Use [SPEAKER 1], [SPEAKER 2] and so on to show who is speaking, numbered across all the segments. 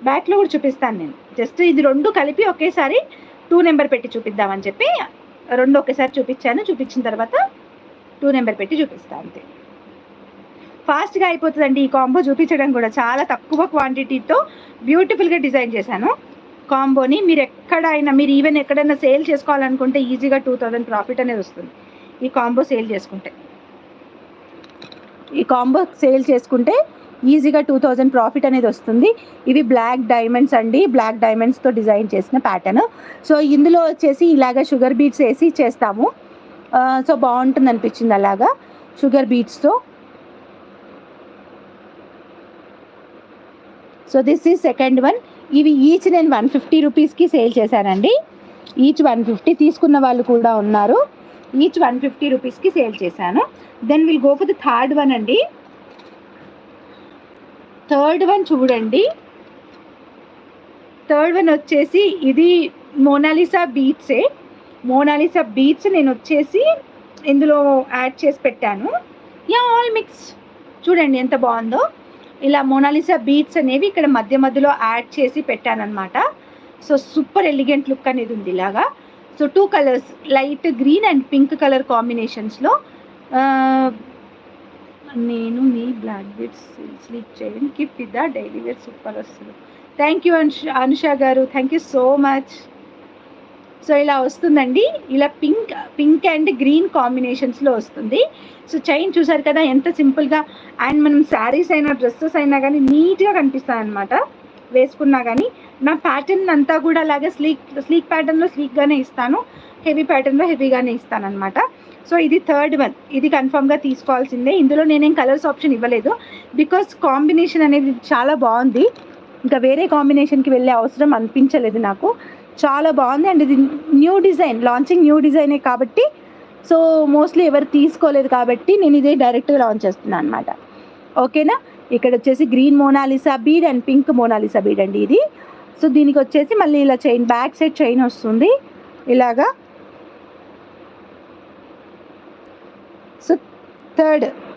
[SPEAKER 1] బ్యాక్లో కూడా చూపిస్తాను నేను. జస్ట్ ఇది 2 కలిపి ఒకేసారి 2 నెంబర్ పెట్టి చూపిద్దామని చెప్పి 2 ఒకేసారి చూపించాను. చూపించిన తర్వాత 2 నెంబర్ పెట్టి చూపిస్తాను అంతే. ఫాస్ట్గా అయిపోతుందండి ఈ కాంబో చూపించడం కూడా. చాలా తక్కువ క్వాంటిటీతో బ్యూటిఫుల్గా డిజైన్ చేశాను కాంబోని. మీరు ఈవెన్ ఎక్కడైనా సేల్ చేసుకోవాలనుకుంటే ఈజీగా 2000 ప్రాఫిట్ అనేది వస్తుంది ఈ కాంబో సేల్ చేసుకుంటే ఈజీగా 2000 ప్రాఫిట్ అనేది వస్తుంది. ఇవి బ్లాక్ డైమండ్స్ అండి, బ్లాక్ డైమండ్స్తో డిజైన్ చేసిన ప్యాటర్న్. సో ఇందులో వచ్చేసి ఇలాగ షుగర్ బీట్స్ వేసి చేస్తాము. సో బాగుంటుంది అనిపించింది అలాగా షుగర్ బీట్స్తో. So this is second one. ఇవి ఈచ్ నేను 150 రూపీస్కి సేల్ చేశానండి. ఈచ్ 150 తీసుకున్న వాళ్ళు కూడా ఉన్నారు. ఈచ్ 150 రూపీస్కి సేల్ చేశాను. Then will go for the third one అండి. థర్డ్ వన్ చూడండి. థర్డ్ వన్ వచ్చేసి ఇది మోనాలిసా బీట్సే. మోనాలిసా బీట్స్ నేను వచ్చేసి ఇందులో యాడ్ చేసి పెట్టాను. ఆల్ మిక్స్ చూడండి ఎంత బాగుందో. ఇలా మోనాలిసా బీట్స్ అనేవి ఇక్కడ మధ్యలో యాడ్ చేసి పెట్టానన్నమాట. సో సూపర్ ఎలిగెంట్ లుక్ అనేది ఉంది ఇలాగా. So 2 colours light green and pink colour కాంబినేషన్స్లో. నేను మీ బ్లాక్ బీట్స్ స్లీప్ చేయండి గిఫ్ట్ ఇద్దా డైలీ వేర్ సూపర్ వస్తుంది. Thank you Anusha garu, thank you so much. So ఇలా వస్తుందండి. ఇలా పింక్ అండ్ గ్రీన్ కాంబినేషన్స్లో వస్తుంది. సో చైన్ చూసారు కదా ఎంత సింపుల్గా. అండ్ మనం శారీస్ అయినా డ్రెస్సెస్ అయినా కానీ నీట్గా కనిపిస్తాయి అన్నమాట వేసుకున్నా కానీ. నా ప్యాటర్న్ అంతా కూడా అలాగే స్లీక్ ప్యాటర్న్లో స్లీక్గానే ఇస్తాను, హెవీ ప్యాటర్న్లో హెవీగానే ఇస్తాను అనమాట. సో ఇది థర్డ్ వన్. ఇది కన్ఫామ్గా తీసుకోవాల్సిందే. ఇందులో నేనేం కలర్స్ ఆప్షన్ ఇవ్వలేదు బికాస్ కాంబినేషన్ అనేది చాలా బాగుంది. ఇంకా వేరే కాంబినేషన్కి వెళ్ళే అవసరం అనిపించలేదు నాకు. చాలా బాగుంది. అండ్ ఇది న్యూ డిజైన్, లాంచింగ్ న్యూ డిజైనే కాబట్టి సో మోస్ట్లీ ఎవరు తీసుకోలేదు కాబట్టి నేను ఇదే డైరెక్ట్గా లాంచ్ చేస్తున్నాను అనమాట. ఓకేనా. ఇక్కడ వచ్చేసి green Mona Lisa bead and pink Mona Lisa bead అండి ఇది. సో దీనికి వచ్చేసి మళ్ళీ ఇలా చైన్, బ్యాక్ సైడ్ చైన్ వస్తుంది ఇలాగా. సో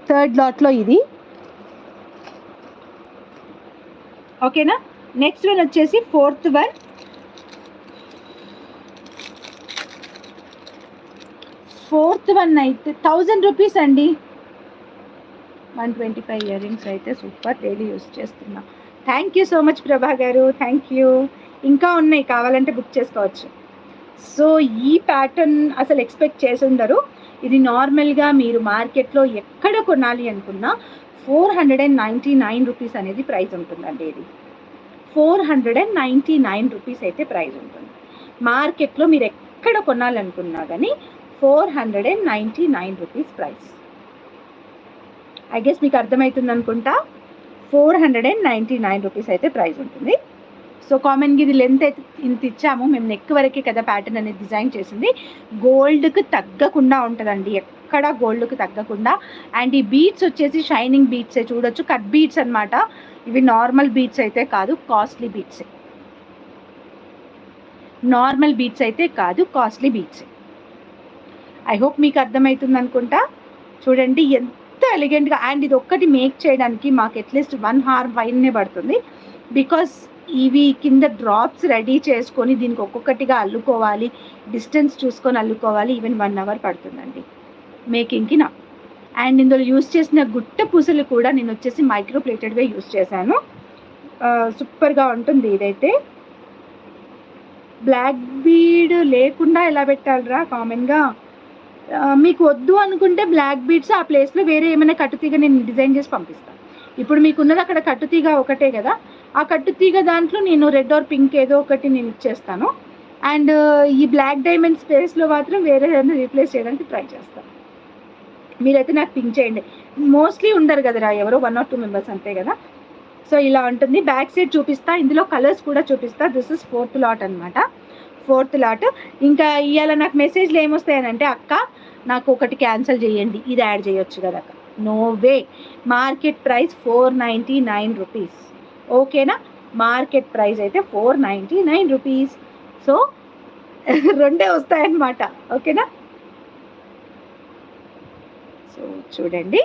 [SPEAKER 1] థర్డ్ లాట్లో ఇది. ఓకేనా. నెక్స్ట్ వన్ వచ్చేసి ఫోర్త్ వన్. ఫోర్త్ వన్ అయితే 1000 రూపీస్ అండి. 125 ఇయర్ రింగ్స్ అయితే సూపర్, డైలీ యూస్ చేస్తున్నా. థ్యాంక్ యూ సో మచ్ ప్రభా గారు, థ్యాంక్ యూ. ఇంకా ఉన్నాయి, కావాలంటే బుక్ చేసుకోవచ్చు. సో ఈ ప్యాటర్న్ అసలు ఎక్స్పెక్ట్ చేసి ఉండరు. ఇది నార్మల్గా మీరు మార్కెట్లో ఎక్కడ కొనాలి అనుకున్నా 499 రూపీస్ అనేది ప్రైస్ ఉంటుందండి. ఇది 499 రూపీస్ అయితే ప్రైస్ ఉంటుంది. మార్కెట్లో మీరు ఎక్కడ కొనాలనుకున్నా కానీ 499 రూపీస్ ప్రైస్. ఐ గెస్ మీకు అర్థమవుతుంది అనుకుంటా. 499 రూపీస్ అయితే ప్రైస్ ఉంటుంది. సో కామన్గా ఇది లెంత్ అయితే ఇంత ఇచ్చాము మేము, నెక్ వరకే కదా ప్యాటర్న్ అనేది డిజైన్ చేసింది. గోల్డ్కి తగ్గకుండా ఉంటుందండి, ఎక్కడ గోల్డ్కి తగ్గకుండా. అండ్ ఈ బీట్స్ వచ్చేసి షైనింగ్ బీట్సే, చూడొచ్చు కట్ బీట్స్ అనమాట. ఇవి నార్మల్ బీట్స్ అయితే కాదు, కాస్ట్లీ బీట్సే. నార్మల్ బీట్స్ అయితే కాదు, కాస్ట్లీ బీట్సే. ఐ హోప్ మీకు అర్థమవుతుంది అనుకుంటా. చూడండి ఎంత ఎలిగెంట్గా. అండ్ ఇది ఒక్కటి మేక్ చేయడానికి మాకు అట్లీస్ట్ 1 hour పైనే పడుతుంది. బికాస్ ఇవి కింద డ్రాప్స్ రెడీ చేసుకొని దీనికి ఒక్కొక్కటిగా అల్లుకోవాలి, డిస్టెన్స్ చూసుకొని అల్లుకోవాలి. ఈవెన్ 1 hour పడుతుందండి మేకింగ్కి నా. అండ్ ఇందులో యూస్ చేసిన గుట్ట పూసలు కూడా నేను వచ్చేసి మైక్రో ప్లేటెడ్వే యూస్ చేశాను. సూపర్గా ఉంటుంది ఇదైతే. బ్లాక్ బీడ్ లేకుండా ఎలా పెట్టాలరా కామన్గా. మీకు వద్దు అనుకుంటే బ్లాక్ బీడ్స్ ఆ ప్లేస్లో వేరే ఏమైనా కట్టుతీగ నేను డిజైన్ చేసి పంపిస్తాను. ఇప్పుడు మీకున్నది అక్కడ కట్టుతీగ ఒకటే కదా, ఆ కట్టుతీగ దాంట్లో నేను రెడ్ ఆర్ పింక్ ఏదో ఒకటి నేను ఇచ్చేస్తాను. అండ్ ఈ బ్లాక్ డైమండ్ స్పేస్లో మాత్రం వేరే ఏదైనా రీప్లేస్ చేయడానికి ట్రై చేస్తాను. మీరైతే నాకు పింక్ చేయండి. మోస్ట్లీ ఉండరు కదరా, ఎవరో 1 or 2 మెంబర్స్ అంతే కదా. సో ఇలా ఉంటుంది. బ్యాక్ సైడ్ చూపిస్తా, ఇందులో కలర్స్ కూడా చూపిస్తా. దిస్ ఇస్ 4th లాట్ అనమాట. 4th lot. ఇంకా ఇవాళ నాకు మెసేజ్లు ఏమొస్తాయనంటే, అక్క నాకు ఒకటి క్యాన్సిల్ చేయండి, ఇది యాడ్ చేయొచ్చు కదా అక్క. No way. Market price 499 rupees. ఓకేనా. మార్కెట్ ప్రైస్ అయితే 499 రూపీస్. సో 2 వస్తాయన్నమాట. ఓకేనా. సో చూడండి